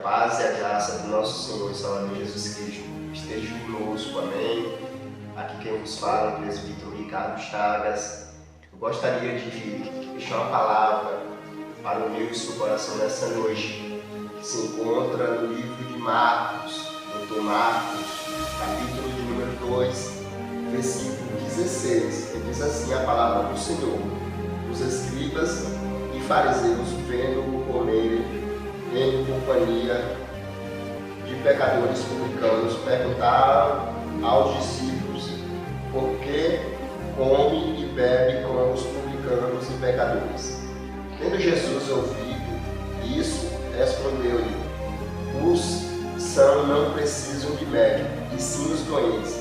A paz e a graça do nosso Senhor e Salvador Jesus Cristo esteja conosco, amém. Aqui quem vos fala é o presbítero Ricardo Chagas. Eu gostaria de deixar uma palavra para o meu e seu coração nessa noite, que se encontra no livro de Marcos, Dr. Marcos, capítulo de número 2, versículo 16. E diz assim a palavra do Senhor: os escribas e fariseus, vendo-o comer em companhia de pecadores publicanos, perguntaram aos discípulos: por que come e bebe com os publicanos e pecadores? Tendo Jesus ouvido isso, respondeu-lhe: os sãos não precisam de médico, e sim os doentes.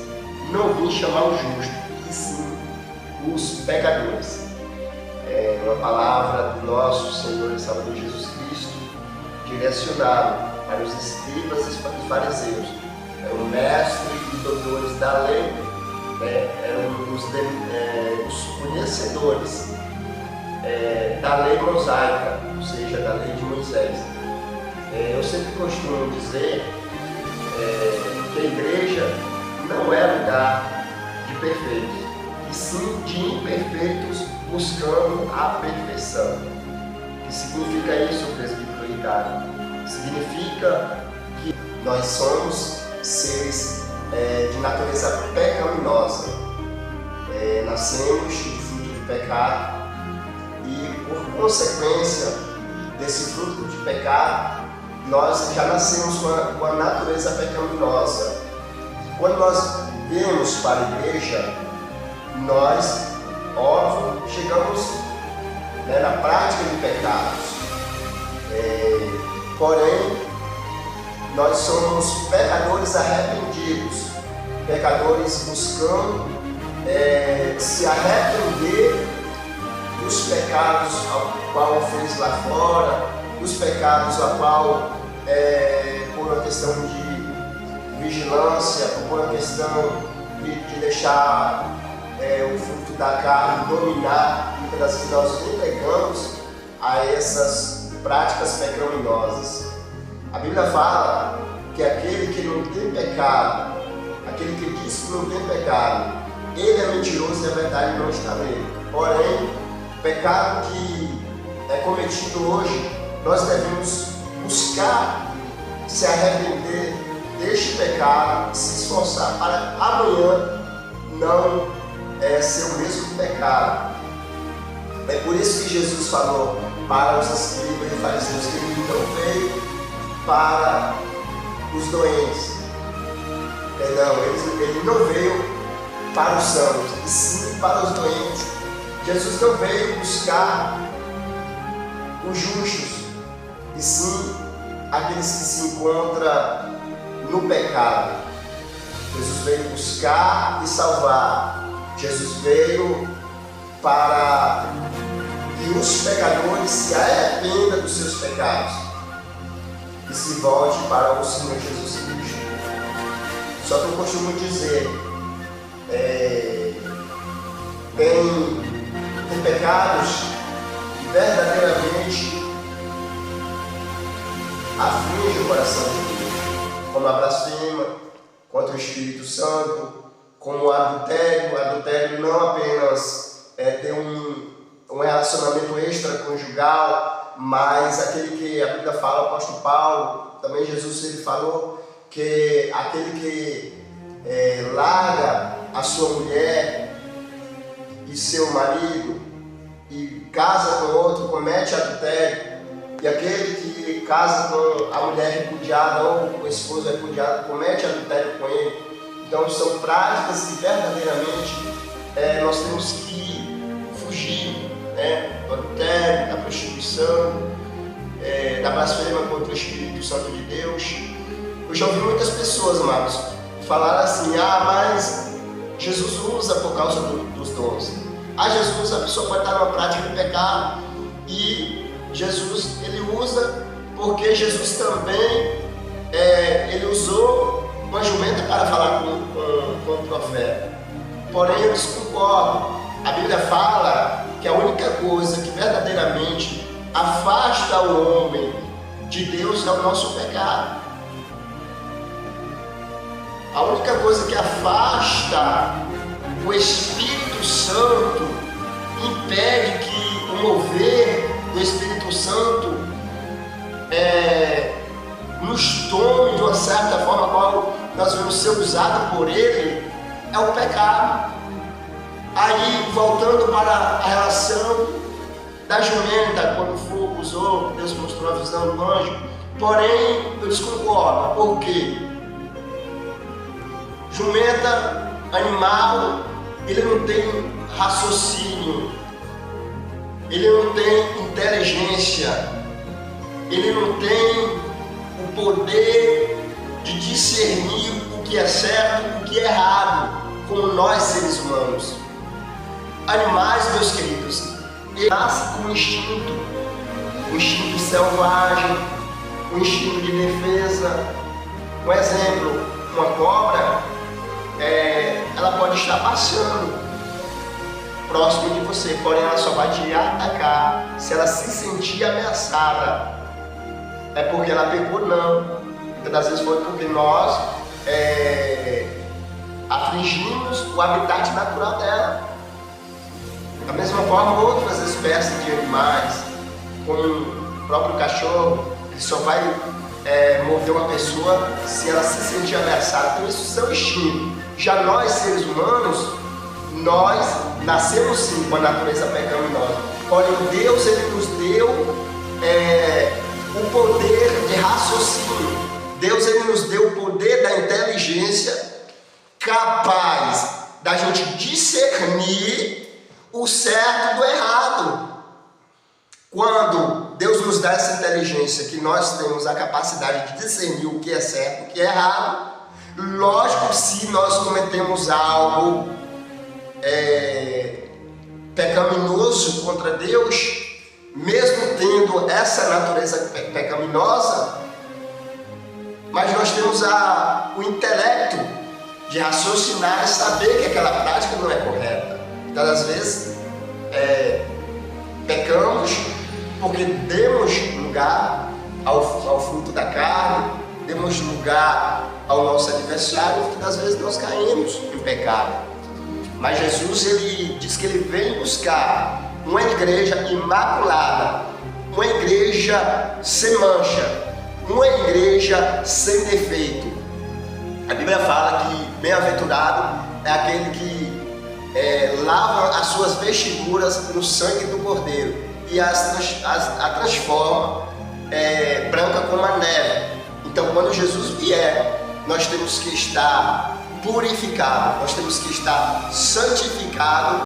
Não vim chamar os justos, e sim os pecadores. É uma palavra do nosso Senhor e Salvador Jesus Cristo, direcionado para os escribas e fariseus. Eram mestres e doutores da lei, eram os conhecedores da lei mosaica, ou seja, da lei de Moisés. Eu sempre costumo dizer que a igreja não é lugar de perfeitos, e sim de imperfeitos buscando a perfeição. O que significa isso, presbítero Ricardo? Significa que nós somos seres de natureza pecaminosa. Nascemos de fruto de pecado e, por consequência desse fruto de pecado, nós já nascemos com a natureza pecaminosa. Quando nós viemos para a igreja, nós, óbvio, chegamos na prática de pecados. Porém, nós somos pecadores arrependidos, pecadores buscando se arrepender dos pecados ao qual fez lá fora, dos pecados ao qual, por uma questão de vigilância, por uma questão de deixar o fruto da carne dominar, muitas das vezes nós entregamos a essas práticas pecaminosas. A Bíblia fala que aquele que não tem pecado, aquele que diz que não tem pecado, ele é mentiroso e a verdade não está nele. Porém, o pecado que é cometido hoje, nós devemos buscar se arrepender deste pecado, se esforçar para amanhã não ser o mesmo pecado. É por isso que Jesus falou para os escribas e fariseus que ele não veio para os doentes. Perdão, ele não veio para os sãos, e sim para os doentes. Jesus não veio buscar os justos, e sim aqueles que se encontram no pecado. Jesus veio buscar e salvar. Jesus veio para que os pecadores se arrependam dos seus pecados e se volte para o Senhor Jesus Cristo. Só que eu costumo dizer, tem pecados que verdadeiramente afligem o coração de Deus, como a blasfêmia contra o Espírito Santo, como o adultério. O adultério não apenas ter um relacionamento extraconjugal, mas aquele que a Bíblia fala, o apóstolo Paulo, também Jesus, ele falou que aquele que larga a sua mulher e seu marido e casa com outro, comete adultério. E aquele que casa com a mulher repudiada ou com o esposo repudiado, comete adultério com ele. Então são práticas que verdadeiramente nós temos que fugir, do adultério, da prostituição, da blasfêmia contra o Espírito Santo de Deus. Eu já ouvi muitas pessoas, amados, falar assim: mas Jesus usa por causa dos dons. Jesus, a pessoa pode estar numa prática de pecado e Jesus, ele usa porque Jesus também, ele usou uma jumenta para falar com o profeta. Porém, eu discordo. A Bíblia fala que a única coisa que verdadeiramente afasta o homem de Deus é o nosso pecado. A única coisa que afasta o Espírito Santo, impede que o mover do Espírito Santo nos tome de uma certa forma, qual nós vamos ser usados por Ele, é o pecado. Aí, voltando para a relação da jumenta, quando o fogo usou, Deus mostrou a visão do anjo, porém, eu desconcordo. Por quê? Jumenta, animal, ele não tem raciocínio, ele não tem inteligência, ele não tem o poder de discernir o que é certo e o que é errado, como nós seres humanos. Animais, meus queridos, eles nascem com um instinto selvagem, um instinto de defesa. Um exemplo, uma cobra, ela pode estar passando próximo de você, porém ela só vai te atacar se ela se sentir ameaçada. É porque ela pecou? Não. Muitas das vezes foi porque nós afligimos o habitat natural dela. Da mesma forma, outras espécies de animais, como o próprio cachorro, ele só vai mover uma pessoa se ela se sentir ameaçada. Então isso é um instinto. Já nós, seres humanos, nós nascemos sim com a natureza pecaminosa. Porém, Deus, Ele nos deu o poder de raciocínio. Deus, Ele nos deu o poder da inteligência, capaz da gente discernir o certo do errado. Quando Deus nos dá essa inteligência, que nós temos a capacidade de discernir o que é certo e o que é errado, lógico, se nós cometemos algo pecaminoso contra Deus, mesmo tendo essa natureza pecaminosa, mas nós temos o intelecto de raciocinar e saber que aquela prática não é correta. Então, às vezes, pecamos porque demos lugar ao fruto da carne, demos lugar ao nosso adversário, e muitas vezes nós caímos em pecado. Mas Jesus, Ele diz que Ele vem buscar uma igreja imaculada, uma igreja sem mancha, uma igreja sem defeito. A Bíblia fala que bem-aventurado é aquele que lava as suas vestiduras no sangue do Cordeiro e a transforma branca como a neve. Então, quando Jesus vier, nós temos que estar purificados, nós temos que estar santificados